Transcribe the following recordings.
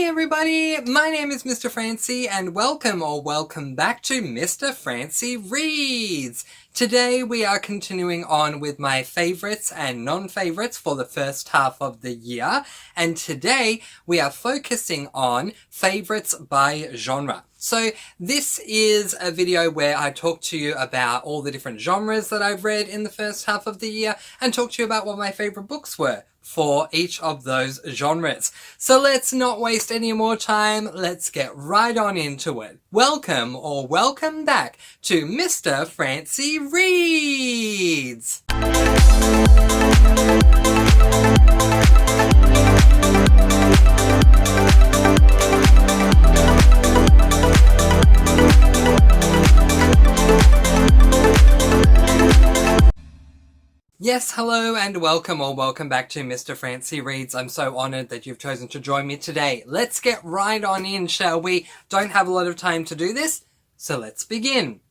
Hey everybody, my name is Mr. Francy and welcome back to Mr. Francy Reads. Today we are continuing on with my favourites and non-favourites for the first half of the year, and today we are focusing on favourites by genre. So this is a video where I talk to you about all the different genres that I've read in the first half of the year and talk to you about what my favourite books were for each of those genres. So let's not waste any more time, let's get right on into it. Welcome back to Mr. Francy Reads! Yes, hello and welcome back to Mr. Francy Reads. I'm so honoured that you've chosen to join me today. Let's get right on in, shall we? Don't have a lot of time to do this, so let's begin.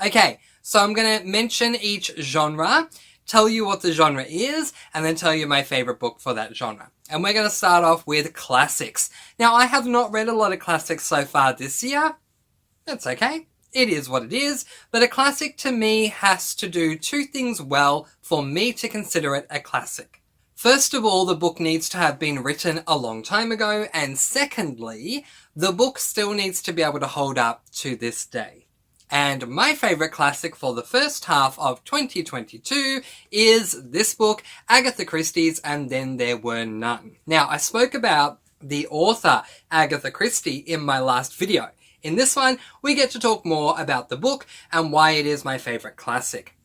Okay, so I'm going to mention each genre, tell you what the genre is, and then tell you my favourite book for that genre. And we're going to start off with classics. Now, I have not read a lot of classics so far this year. That's okay. It is what it is, but a classic to me has to do two things well for me to consider it a classic. First of all, the book needs to have been written a long time ago, and secondly, the book still needs to be able to hold up to this day. And my favourite classic for the first half of 2022 is this book, Agatha Christie's And Then There Were None. Now, I spoke about the author, Agatha Christie, in my last video. In this one, we get to talk more about the book and why it is my favourite classic.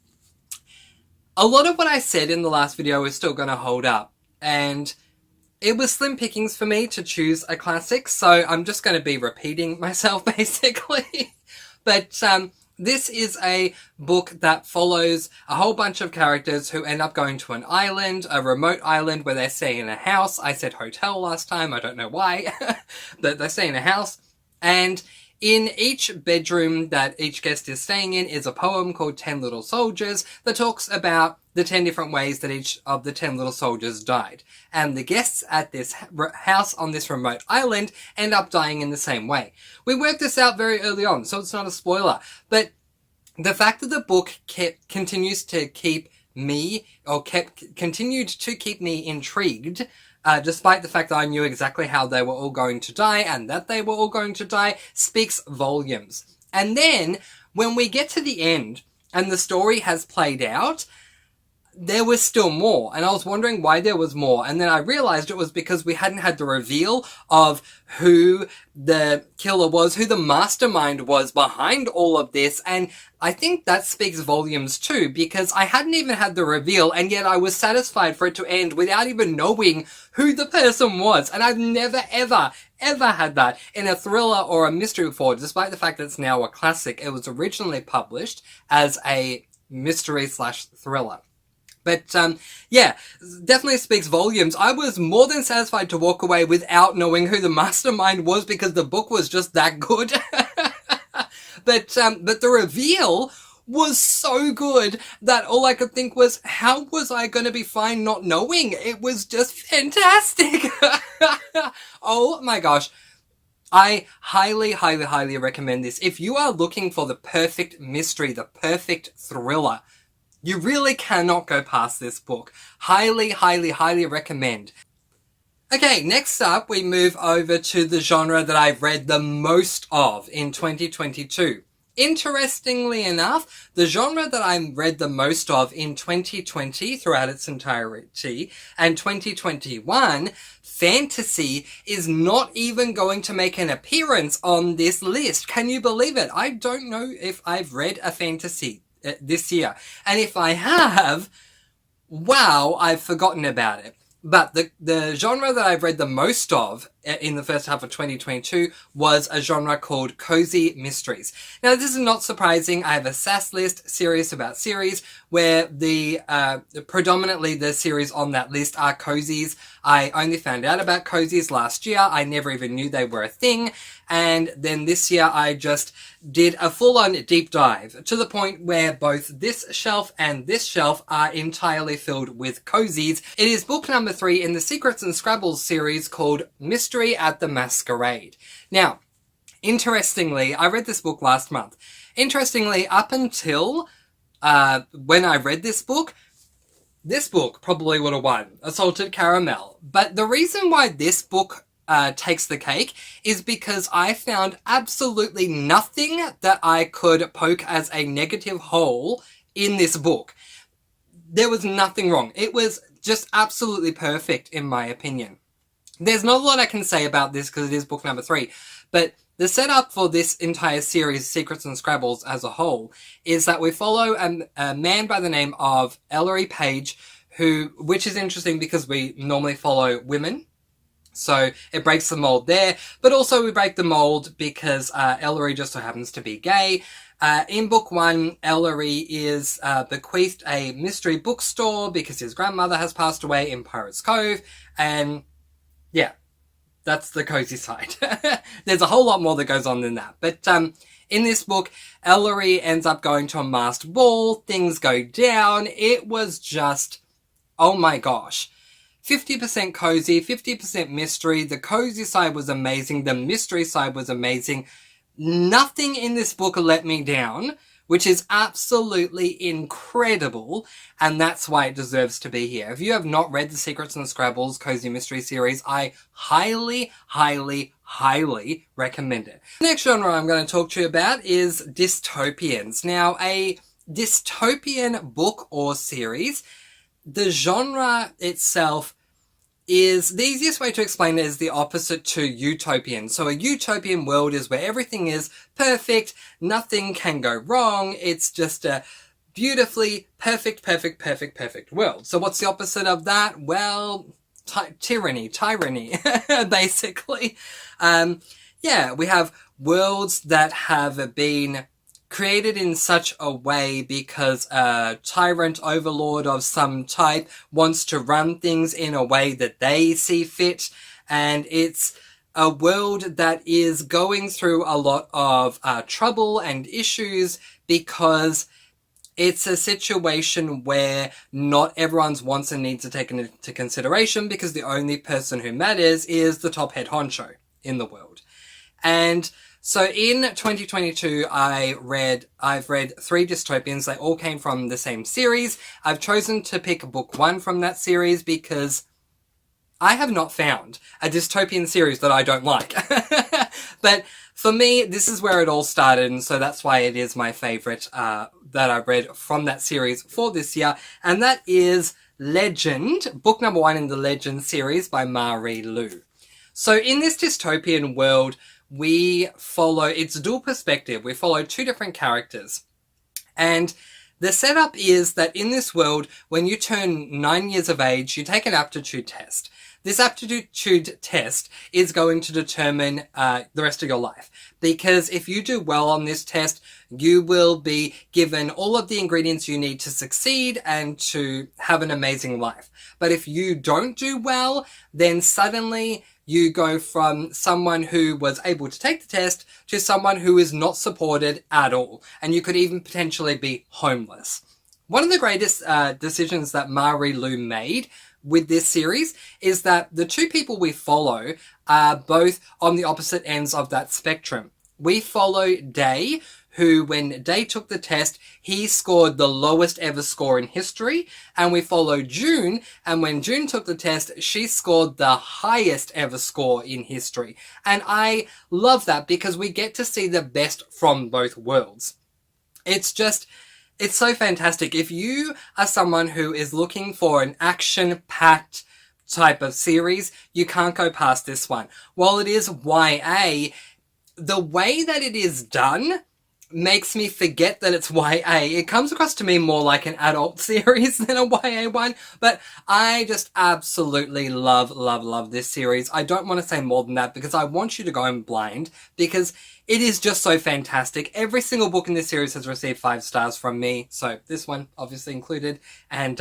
A lot of what I said in the last video is still going to hold up, and it was slim pickings for me to choose a classic, so I'm just going to be repeating myself basically. But this is a book that follows a whole bunch of characters who end up going to an island, a remote island where they stay in a house. I said hotel last time, I don't know why, but they stay in a house, and in each bedroom that each guest is staying in is a poem called 10 Little Soldiers that talks about the 10 different ways that each of the 10 little soldiers died. And the guests at this house on this remote island end up dying in the same way. We worked this out very early on, so it's not a spoiler. But the fact that the book continued to keep me intrigued, despite the fact that I knew exactly how they were all going to die and that they were all going to die, speaks volumes. And then, when we get to the end and the story has played out, there was still more, and I was wondering why there was more, and then I realised it was because we hadn't had the reveal of who the killer was, who the mastermind was behind all of this, and I think that speaks volumes too, because I hadn't even had the reveal, and yet I was satisfied for it to end without even knowing who the person was, and I've never ever had that in a thriller or a mystery before, despite the fact that it's now a classic. It was originally published as a mystery/thriller. But, yeah, definitely speaks volumes. I was more than satisfied to walk away without knowing who the mastermind was because the book was just that good. But the reveal was so good that all I could think was, how was I going to be fine not knowing? It was just fantastic. Oh my gosh. I highly recommend this. If you are looking for the perfect mystery, the perfect thriller, you really cannot go past this book. Highly recommend. Okay, next up we move over to the genre that I've read the most of in 2022. Interestingly enough, the genre that I read the most of in 2020 throughout its entirety and 2021, fantasy, is not even going to make an appearance on this list. Can you believe it? I don't know if I've read a fantasy this year. And if I have, wow, I've forgotten about it. But the genre that I've read the most of in the first half of 2022 was a genre called cozy mysteries. Now, this is not surprising. I have a SAS list, series about series, where predominantly the series on that list are cozies. I only found out about cozies last year. I never even knew they were a thing. And then this year I just did a full-on deep dive to the point where both this shelf and this shelf are entirely filled with cozies. It is book number 3 in the Secrets and Scrabbles series called Mystery Mystery at the Masquerade. Now, interestingly, I read this book last month. Interestingly, up until when I read this book probably would have won A Salted Caramel. But the reason why this book takes the cake is because I found absolutely nothing that I could poke as a negative hole in this book. There was nothing wrong. It was just absolutely perfect, in my opinion. There's not a lot I can say about this because it is book number 3, but the setup for this entire series, Secrets and Scrabbles as a whole, is that we follow a man by the name of Ellery Page, which is interesting because we normally follow women. So it breaks the mold there, but also we break the mold because Ellery just so happens to be gay. In book 1, Ellery is bequeathed a mystery bookstore because his grandmother has passed away in Pirates Cove, and yeah, that's the cozy side. There's a whole lot more that goes on than that. But in this book, Ellery ends up going to a masked ball, things go down. It was just, oh my gosh. 50% cozy, 50% mystery. The cozy side was amazing. The mystery side was amazing. Nothing in this book let me down, which is absolutely incredible, and that's why it deserves to be here. If you have not read the Secrets and Scrabbles Cozy Mystery series, I highly, highly, highly recommend it. The next genre I'm going to talk to you about is dystopians. Now, a dystopian book or series, the genre itself is, the easiest way to explain it is the opposite to utopian. So a utopian world is where everything is perfect, nothing can go wrong, it's just a beautifully perfect world. So what's the opposite of that? Well, tyranny, basically. Yeah, we have worlds that have been created in such a way because a tyrant overlord of some type wants to run things in a way that they see fit, and it's a world that is going through a lot of trouble and issues because it's a situation where not everyone's wants and needs are taken into consideration because the only person who matters is the top head honcho in the world. And so in 2022, I've read 3 dystopians. They all came from the same series. I've chosen to pick book 1 from that series because I have not found a dystopian series that I don't like. But for me, this is where it all started, and so that's why it is my favorite that I've read from that series for this year, and that is Legend, book number 1 in the Legend series by Marie Lu. So in this dystopian world, we follow, it's dual perspective. We follow 2 different characters. And the setup is that in this world, when you turn 9 years of age, you take an aptitude test. This aptitude test is going to determine the rest of your life. Because if you do well on this test, you will be given all of the ingredients you need to succeed and to have an amazing life. But if you don't do well, then suddenly you go from someone who was able to take the test to someone who is not supported at all. And you could even potentially be homeless. One of the greatest decisions that Marie Lu made with this series is that the 2 people we follow are both on the opposite ends of that spectrum. We follow Day, who, when Day took the test, he scored the lowest ever score in history. And we follow June, and when June took the test, she scored the highest ever score in history. And I love that because we get to see the best from both worlds. It's so fantastic. If you are someone who is looking for an action-packed type of series, you can't go past this one. While it is YA, the way that it is done makes me forget that it's YA. It comes across to me more like an adult series than a YA one, but I just absolutely love this series. I don't want to say more than that because I want you to go in blind because it is just so fantastic. Every single book in this series has received 5 stars from me, so this one obviously included, and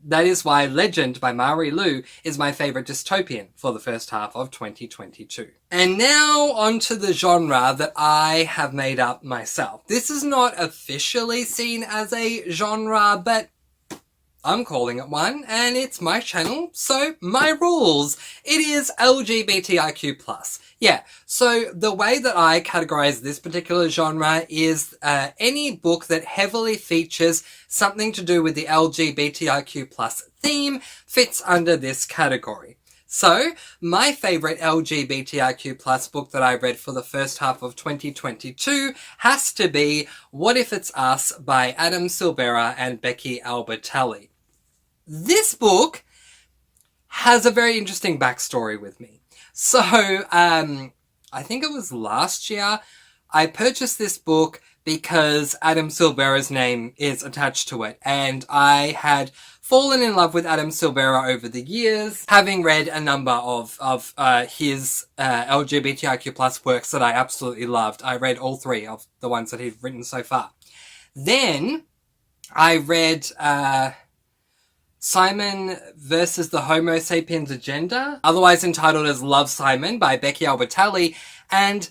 that is why Legend by Marie Lu is my favourite dystopian for the first half of 2022. And now onto the genre that I have made up myself. This is not officially seen as a genre, but I'm calling it one, and it's my channel, so my rules. It is LGBTIQ+. Yeah, so the way that I categorize this particular genre is any book that heavily features something to do with the LGBTIQ+ theme fits under this category. So, my favourite LGBTIQ+ book that I read for the first half of 2022 has to be What If It's Us by Adam Silvera and Becky Albertalli. This book has a very interesting backstory with me. So, I think it was last year, I purchased this book because Adam Silvera's name is attached to it, and I had fallen in love with Adam Silvera over the years, having read a number of his LGBTIQ+ works that I absolutely loved. I read all 3 of the ones that he'd written so far. Then I read Simon versus the Homo Sapiens Agenda, otherwise entitled as Love, Simon by Becky Albertalli, and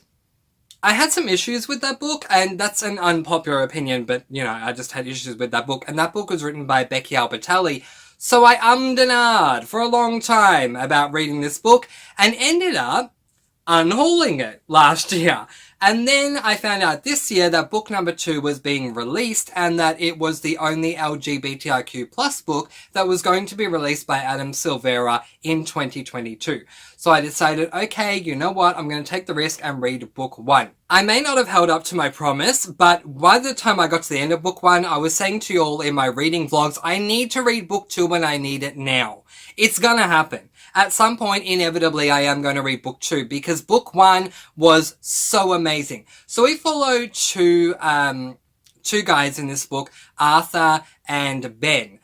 I had some issues with that book, and that's an unpopular opinion, but, you know, I just had issues with that book, and that book was written by Becky Albertalli, so I ummed and ahed for a long time about reading this book, and ended up unhauling it last year. And then I found out this year that book number 2 was being released, and that it was the only LGBTIQ+ book that was going to be released by Adam Silvera in 2022. So I decided, okay, you know what, I'm going to take the risk and read book 1. I may not have held up to my promise, but by the time I got to the end of book 1, I was saying to you all in my reading vlogs, I need to read book 2 when I need it now. It's gonna happen. At some point, inevitably, I am going to read book 2 because book 1 was so amazing. So we follow two guys in this book, Arthur and Ben.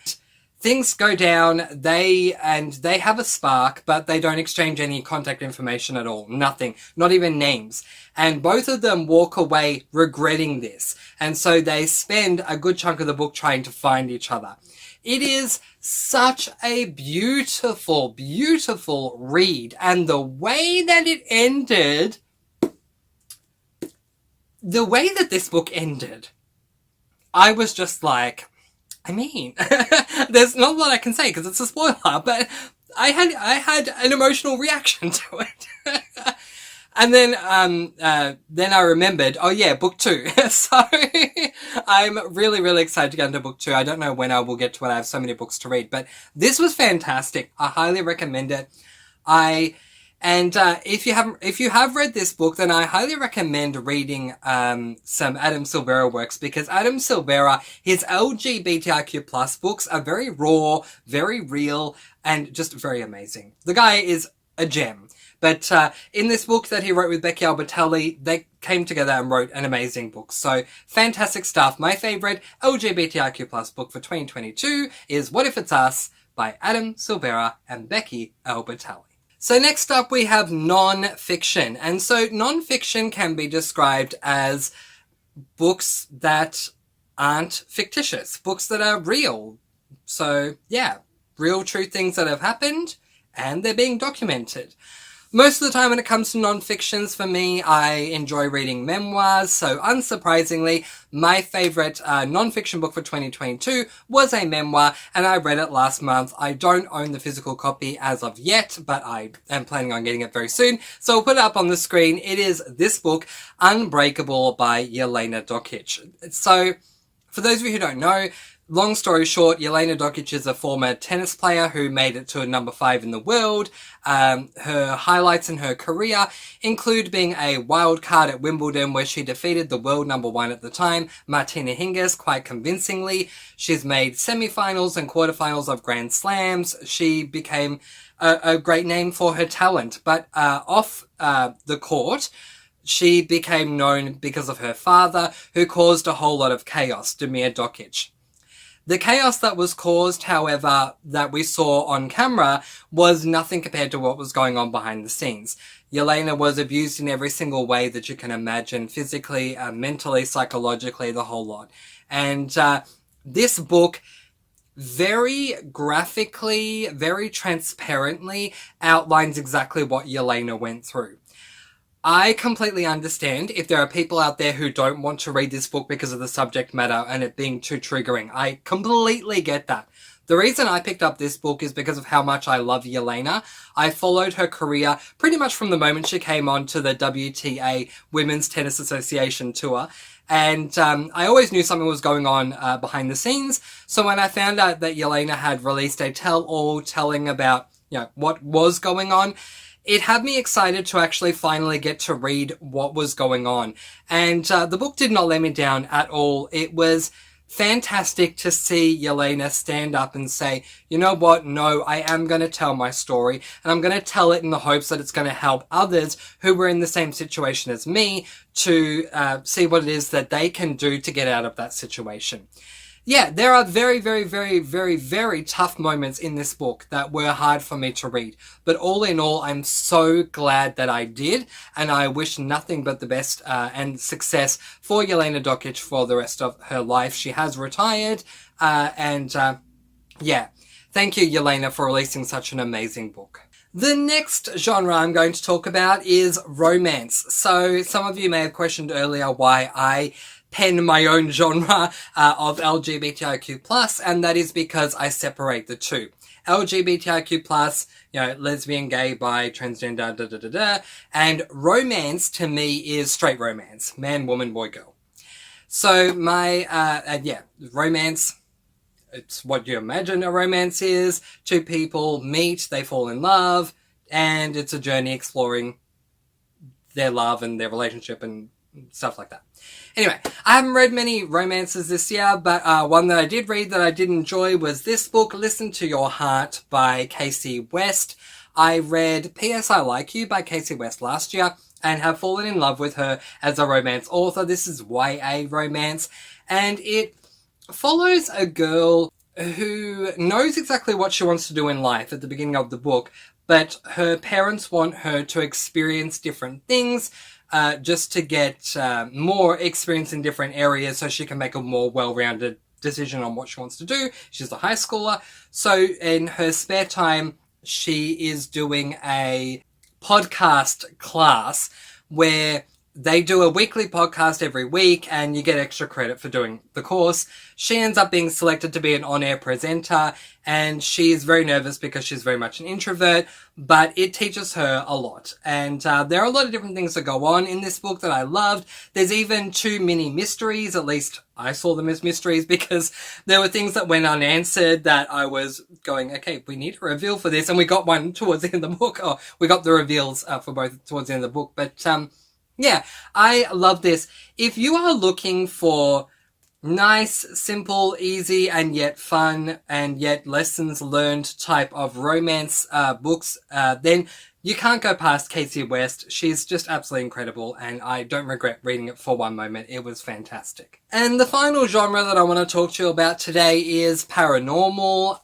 Things go down, they have a spark, but they don't exchange any contact information at all. Nothing. Not even names. And both of them walk away regretting this. And so they spend a good chunk of the book trying to find each other. It is such a beautiful, beautiful read. And the way that it ended, the way that this book ended, I was just like, I mean, there's not a lot I can say because it's a spoiler, but I had an emotional reaction to it. And then I remembered, oh yeah, book 2. So I'm really, really excited to get into book 2. I don't know when I will get to it. I have so many books to read, but this was fantastic. I highly recommend it. If you have read this book, then I highly recommend reading some Adam Silvera works, because Adam Silvera, his LGBTIQ+ books are very raw, very real, and just very amazing. The guy is a gem. But in this book that he wrote with Becky Albertalli, they came together and wrote an amazing book. So, fantastic stuff. My favourite LGBTIQ+ book for 2022 is What If It's Us by Adam Silvera and Becky Albertalli. So next up we have non-fiction. And so non-fiction can be described as books that aren't fictitious. Books that are real. So, yeah, real true things that have happened and they're being documented. Most of the time when it comes to non-fictions, for me, I enjoy reading memoirs, so unsurprisingly, my favourite non-fiction book for 2022 was a memoir, and I read it last month. I don't own the physical copy as of yet, but I am planning on getting it very soon, so I'll put it up on the screen. It is this book, Unbreakable by Jelena Dokic. So, for those of you who don't know, long story short, Jelena Dokic is a former tennis player who made it to number 5 in the world. Her highlights in her career include being a wild card at Wimbledon, where she defeated the world number 1 at the time, Martina Hingis, quite convincingly. She's made semi-finals and quarterfinals of Grand Slams. She became a great name for her talent. But off the court, she became known because of her father, who caused a whole lot of chaos, Damir Dokic. The chaos that was caused, however, that we saw on camera was nothing compared to what was going on behind the scenes. Jelena was abused in every single way that you can imagine, physically, mentally, psychologically, the whole lot. And this book very graphically, very transparently outlines exactly what Jelena went through. I completely understand if there are people out there who don't want to read this book because of the subject matter and it being too triggering. I completely get that. The reason I picked up this book is because of how much I love Yelena. I followed her career pretty much from the moment she came on to the WTA Women's Tennis Association tour. And I always knew something was going on behind the scenes. So when I found out that Yelena had released a tell-all telling about, what was going on, it had me excited to actually finally get to read what was going on. And the book did not let me down at all. It was fantastic to see Yelena stand up and say, you know what, no, I am going to tell my story, and I'm going to tell it in the hopes that it's going to help others who were in the same situation as me to see what it is that they can do to get out of that situation. Yeah, there are very, very, very, very, very tough moments in this book that were hard for me to read. But all in all, I'm so glad that I did, and I wish nothing but the best and success for Yelena Dokic for the rest of her life. She has retired, yeah. Thank you, Yelena, for releasing such an amazing book. The next genre I'm going to talk about is romance. So some of you may have questioned earlier why I pen my own genre of LGBTIQ+, and that is because I separate the two. LGBTIQ+, lesbian, gay, bi, transgender, and romance to me is straight romance. Man, woman, boy, girl. So romance, it's what you imagine a romance is. Two people meet, they fall in love, and it's a journey exploring their love and their relationship and stuff like that. Anyway, I haven't read many romances this year, but one that I did read that I did enjoy was this book, Listen to Your Heart by Casey West. I read P.S. I Like You by Casey West last year and have fallen in love with her as a romance author. This is YA romance, and it follows a girl who knows exactly what she wants to do in life at the beginning of the book, but her parents want her to experience different things, just to get more experience in different areas so she can make a more well-rounded decision on what she wants to do. She's a high schooler. So in her spare time, she is doing a podcast class where they do a weekly podcast every week and you get extra credit for doing the course. She ends up being selected to be an on-air presenter, and she's very nervous because she's very much an introvert, but it teaches her a lot. And there are a lot of different things that go on in this book that I loved. There's even 2 mini mysteries, at least I saw them as mysteries, because there were things that went unanswered that I was going, okay, we need a reveal for this, and we got one towards the end of the book, or we got the reveals for both towards the end of the book, but yeah, I love this. If you are looking for nice, simple, easy, and yet fun, and yet lessons learned type of romance books, then you can't go past Casey West. She's just absolutely incredible, and I don't regret reading it for one moment. It was fantastic. And the final genre that I want to talk to you about today is paranormal.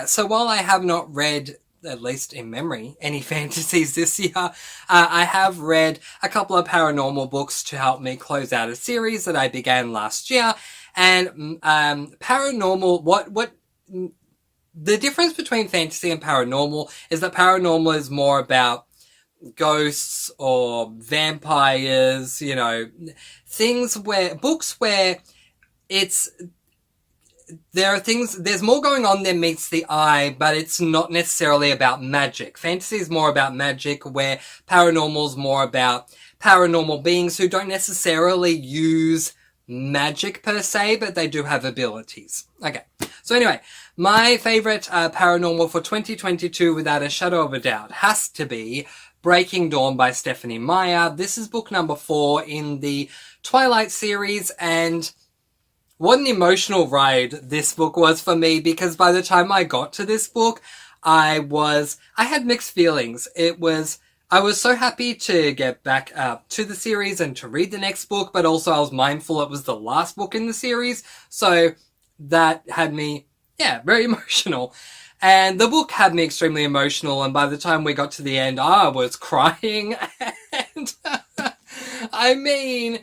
So while I have not read, at least in memory, any fantasies this year, I have read a couple of paranormal books to help me close out a series that I began last year. And paranormal, what the difference between fantasy and paranormal is that paranormal is more about ghosts or vampires, books where there's more going on than meets the eye, but it's not necessarily about magic. Fantasy is more about magic, where paranormal is more about paranormal beings who don't necessarily use magic per se, but they do have abilities. Okay, so anyway, my favorite paranormal for 2022, without a shadow of a doubt, has to be Breaking Dawn by Stephanie Meyer. This is book number 4 in the Twilight series, and what an emotional ride this book was for me, because by the time I got to this book, I had mixed feelings. I was so happy to get back to the series and to read the next book, but also I was mindful it was the last book in the series, so that had me, very emotional. And the book had me extremely emotional, and by the time we got to the end, I was crying, and I mean,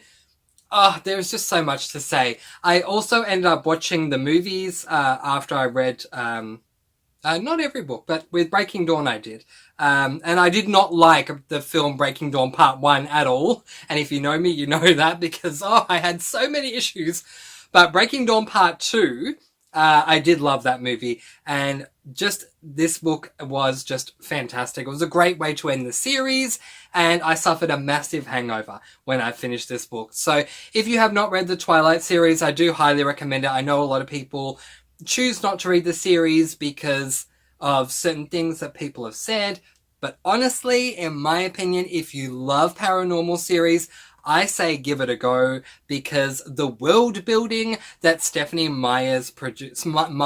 there's just so much to say. I also ended up watching the movies after I read, not every book, but with Breaking Dawn I did. And I did not like the film Breaking Dawn Part 1 at all. And if you know me, you know that, because, I had so many issues. But Breaking Dawn Part 2, I did love that movie, and just this book was just fantastic. It was a great way to end the series, and I suffered a massive hangover when I finished this book. So if you have not read the Twilight series, I do highly recommend it. I know a lot of people choose not to read the series because of certain things that people have said, but honestly, in my opinion, if you love paranormal series, I say give it a go, because the world building that Stephanie Meyer produces,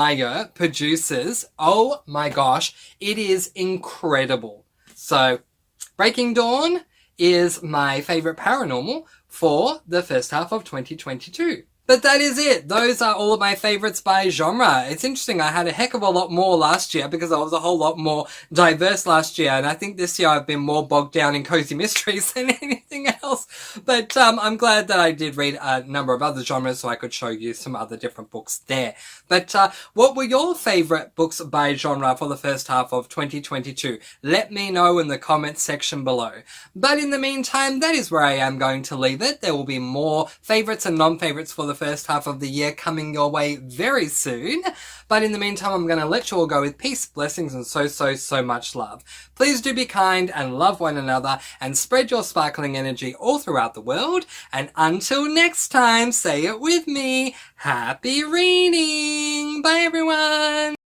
oh my gosh, it is incredible. So, Breaking Dawn is my favorite paranormal for the first half of 2022. But that is it. Those are all of my favorites by genre. It's interesting, I had a heck of a lot more last year because I was a whole lot more diverse last year, and I think this year I've been more bogged down in cozy mysteries than anything else. But I'm glad that I did read a number of other genres so I could show you some other different books there. But what were your favorite books by genre for the first half of 2022? Let me know in the comments section below. But in the meantime, that is where I am going to leave it. There will be more favorites and non-favorites for the first half of the year coming your way very soon. But in the meantime, I'm going to let you all go with peace, blessings, and so much love. Please do be kind and love one another and spread your sparkling energy all throughout the world. And until next time, say it with me, happy reading! Bye everyone!